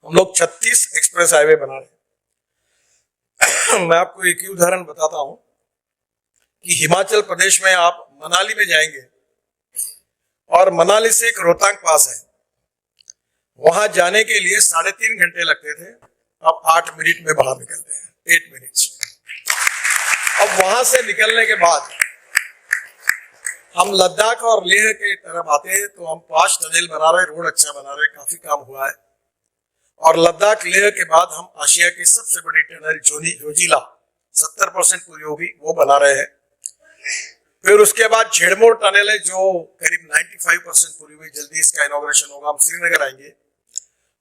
हम लोग 36 express highway बना रहे हैं। मैं आपको एक ही उदाहरण बताता हूं कि हिमाचल प्रदेश में आप मनाली में जाएंगे और मनाली से एक रोहतांग पास है, वहां जाने के लिए 3.5 घंटे लगते थे, अब 8 मिनट में बाहर निकलते हैं, 8 मिनट्स। अब वहां से निकलने के बाद हम लद्दाख और लेह के तरफ आते हैं तो हम 5 टनल बना रहे, रोड अच्छा बना रहे, काफी काम हुआ है। और लद्दाख लेह के बाद हम आशिया की सबसे बड़ी टनल जोजिला 70% पूरी होगी, वो बना रहे हैं। फिर उसके बाद झेड़मोर टनल है जो करीब 95% पूरी हुई, जल्दी इसका इनॉग्रेशन होगा। हम श्रीनगर आएंगे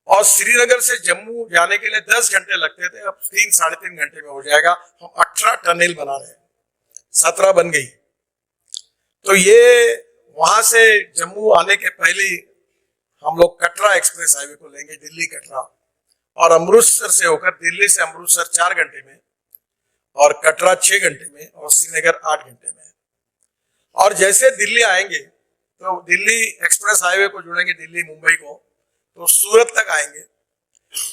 और श्रीनगर से जम्मू जाने के लिए 10 घंटे लगते थे, अब 3-3.5 घंटे में हो जाएगा। हम 18 टनल बना रहे हैं, 17 बन गई। तो ये वहां से जम्मू आने के पहले हम लोग कटरा एक्सप्रेस हाईवे को लेंगे, दिल्ली कटरा, और अमृतसर से होकर दिल्ली से अमृतसर 4 घंटे में और कटरा 6 घंटे में और श्रीनगर 8 घंटे में। और जैसे दिल्ली आएंगे तो दिल्ली एक्सप्रेस हाईवे को जोड़ेंगे दिल्ली मुंबई को, तो सूरत तक आएंगे।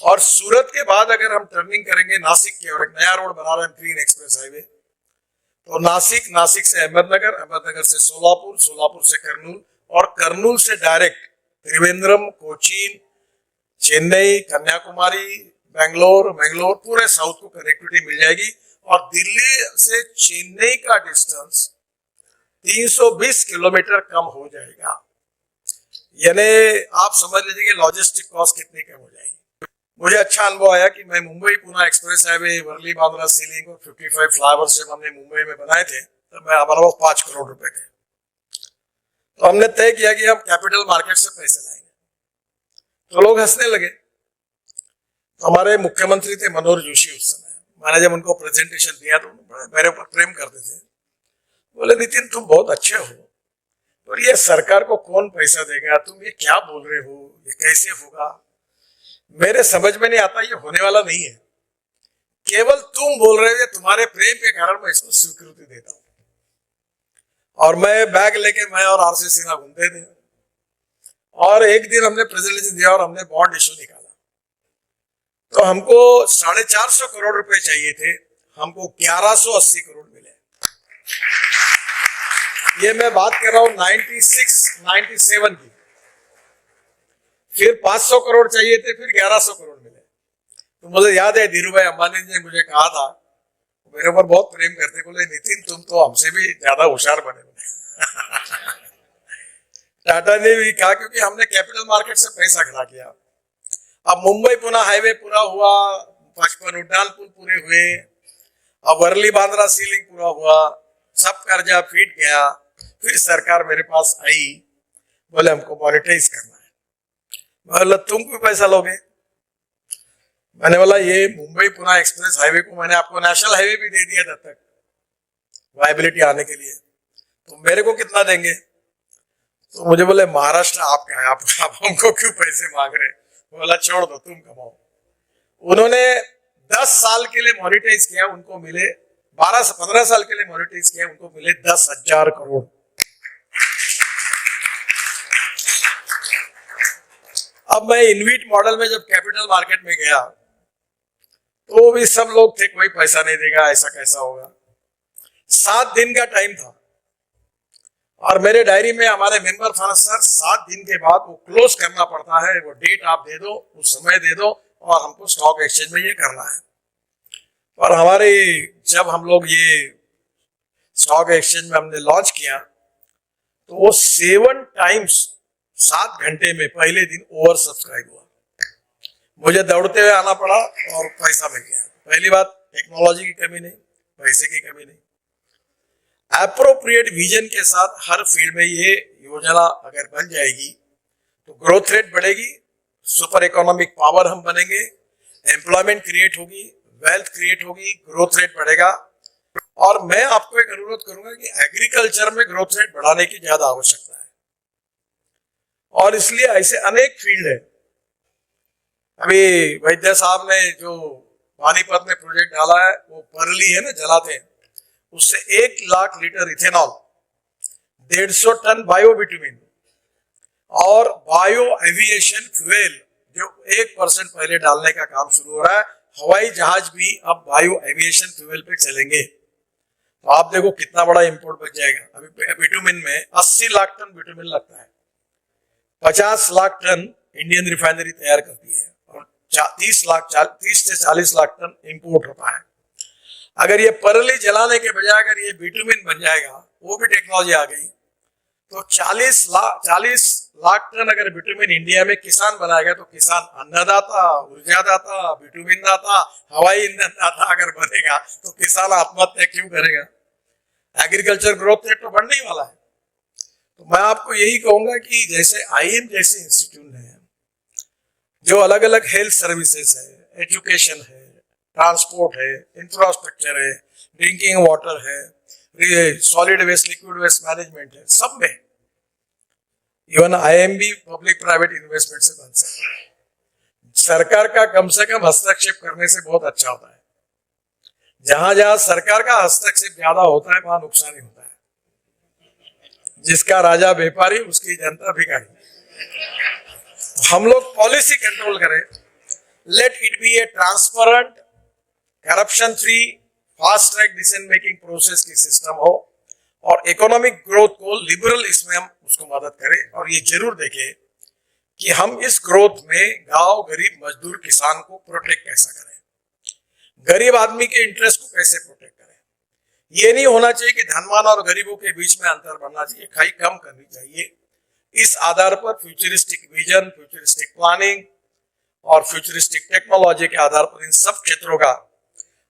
और सूरत के बाद अगर हम टर्निंग करेंगे नासिक की और एक नया रोड बना रहे हैं ग्रीन एक्सप्रेस हाईवे, तो नासिक से अहमदनगर से सोलापुर, सोलापुर से कर्नूल और कर्नूल से डायरेक्ट त्रिवेंद्रम, कोचीन, चेन्नई, कन्याकुमारी, बेंगलोर पूरे साउथ को कनेक्टिविटी मिल जाएगी। और दिल्ली से चेन्नई का डिस्टेंस 320 किलोमीटर कम हो जाएगा। यानी आप समझ लीजिए कि लॉजिस्टिक कॉस्ट कितनी कम हो जाएगी। मुझे अच्छा अनुभव आया कि मैं Mumbai Pune express highway, Worli Bandra sea link और 55 फ्लाईओवर्स जब हमने मुंबई में बनाए थे तब मैं हमारे पास 5 करोड़ रुपए थे। तो हमने तय किया कि हम कैपिटल मार्केट से पैसे लाएंगे, तो लोग हंसने लगे। तो हमारे मुख्यमंत्री थे मनोहर जोशी उस समय, मैंने जब उनको प्रेजेंटेशन दिया तो मेरे ऊपर प्रेम करते थे। बोले नितिन तुम बहुत अच्छे हो, और ये सरकार को कौन पैसा देगा, तुम ये क्या बोल रहे हो, ये कैसे होगा, मेरे समझ में नहीं आता, ये होने वाला नहीं है। केवल तुम बोल रहे हो, तुम्हारे प्रेम के कारण मैं इसको स्वीकृति देता हूं। और मैं बैग लेके मैं और आरसी सिन्हा घूमते थे, और एक दिन हमने प्रेजेंटेशन दिया और हमने बॉन्ड इशू निकाला। तो हमको 450 करोड़ रुपए चाहिए थे, हमको 1180 करोड़ मिले। ये मैं बात कर रहा हूं 96-97 की। फिर 500 करोड़ चाहिए थे, फिर 1100 करोड़ मिले। तो मुझे याद है धीरू भाई अंबानी ने मुझे कहा था, मेरे ऊपर बहुत प्रेम करते, बोले नितिन तुम तो हमसे भी ज्यादा होशियार बने। टाटा ने भी कहा, क्योंकि हमने कैपिटल मार्केट से पैसा खड़ा किया। अब मुंबई पुणे हाईवे पूरा हुआ, 55 उड्डान पुल पूरे हुए, अब वर्ली बांद्रा सीलिंग पूरा हुआ, सब कर्जा फीट गया। फिर सरकार मेरे पास आई, बोले हमको मॉनिटाइज करना है। बोला तुम कोई पैसा लोगे? मैंने बोला ये मुंबई पुणे एक्सप्रेस हाईवे को मैंने आपको नेशनल हाईवे भी दे दिया तब तक वायबिलिटी आने के लिए, तो मेरे को कितना देंगे? तो मुझे बोले महाराष्ट्र आपका है, आप हमको क्यों पैसे मांग रहे? बोला छोड़ दो, तुम कमाओ। उन्होंने 10 साल के लिए मॉनिटाइज किया, उनको मिले 12 से 15 साल के लिए मॉनिटाइज किया, उनको मिले 10,000 करोड़। अब मैं इनवीट मॉडल में जब कैपिटल मार्केट में गया तो भी सब लोग थे, कोई पैसा नहीं देगा, ऐसा कैसा होगा। 7 दिन का टाइम था और मेरे डायरी में हमारे मेंबर फाइनेंस सर 7 दिन के बाद वो क्लोज करना पड़ता है, वो डेट आप दे दो, वो समय दे दो और हमको स्टॉक एक्सचेंज में ये करना है। और हमारे जब हम लोग ये स्टॉक एक्सचेंज में हमने लॉन्च किया तो वो 7 टाइम्स 7 घंटे में पहले दिन ओवर सब्सक्राइब हुआ। मुझे दौड़ते हुए आना पड़ा और पैसा मिल गया। पहली बात, टेक्नोलॉजी की कमी नहीं, पैसे की कमी नहीं, एप्रोप्रिएट विजन के साथ हर फील्ड में ये योजना अगर बन जाएगी तो ग्रोथ रेट बढ़ेगी, सुपर इकोनॉमिक पावर हम बनेंगे, एम्प्लॉयमेंट क्रिएट होगी, वेल्थ क्रिएट होगी, ग्रोथ रेट बढ़ेगा। और मैं आपको एक अनुरोध करूंगा कि एग्रीकल्चर में ग्रोथ रेट बढ़ाने की ज्यादा आवश्यकता है, और इसलिए ऐसे अनेक फील्ड है। अभी वैद्य साहब ने जो पानीपत में प्रोजेक्ट डाला है, वो परली है ना, जलाते हैं, उससे 1 lakh litre ethanol, 150 tonne bio vitamin और बायो एविएशन फ्यूल जो 1% पहले डालने का काम शुरू हो रहा है। हवाई जहाज भी अब बायो एविएशन फ्यूल पे चलेंगे। तो आप देखो कितना बड़ा इंपोर्ट बच जाएगा। अभी बिटुमिन में 80 लाख टन बिटुमिन लगता है, 50 लाख टन इंडियन रिफाइनरी तैयार करती है और 30 से 40 लाख टन इंपोर्ट होता है। अगर ये परली जलाने के बजाय अगर ये बिटुमिन बन जाएगा, वो भी टेक्नोलॉजी आ गई, तो 40 लाख टन अगर बिटुमिन इंडिया में किसान बनाएगा तो किसान अन्नदाता, ऊर्जादाता, बिटुमिन दाता, हवाई ईंधन दाता अगर बनेगा तो किसान आत्महत्या क्यों करेगा? एग्रीकल्चर ग्रोथ रेट तो बढ़ने ही वाला है। तो मैं आपको यही कहूंगा कि जैसे आईएम जैसे इंस्टीट्यूट है, जो अलग अलग हेल्थ सर्विसेज है, एजुकेशन है, ट्रांसपोर्ट है, इंफ्रास्ट्रक्चर है, ड्रिंकिंग वाटर है, solid waste liquid waste management है, सब में even IMB public private investment से बन सकता है। सरकार का कम से कम हस्तक्षेप करने से बहुत अच्छा होता है। जहां जहां सरकार का हस्तक्षेप ज्यादा होता है वहां नुकसान ही होता है। जिसका राजा व्यापारी उसकी जनता भिखारी। हम लोग पॉलिसी कंट्रोल करें, let it be A transparent, corruption free, fast track decision making process की सिस्टम हो और इकोनॉमिक ग्रोथ को लिबरल इसमें हम उसको मदद करें। और ये जरूर देखें कि हम इस ग्रोथ में गांव, गरीब, मजदूर, किसान को प्रोटेक्ट कैसा करें, गरीब आदमी के इंटरेस्ट को कैसे प्रोटेक्ट करें। ये नहीं होना चाहिए कि धनवान और गरीबों के बीच में अंतर बनना चाहिए, खाई कम करनी चाहिए। इस आधार पर फ्यूचरिस्टिक विजन, फ्यूचरिस्टिक प्लानिंग और फ्यूचरिस्टिक टेक्नोलॉजी के आधार पर इन सब क्षेत्रों का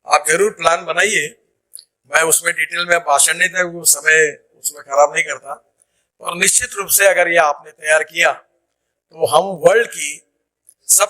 आप जरूर प्लान बनाइए। मैं उसमें डिटेल में भाषण नहीं था, वो समय उसमें खराब नहीं करता, और निश्चित रूप से अगर ये आपने तैयार किया तो हम वर्ल्ड की सब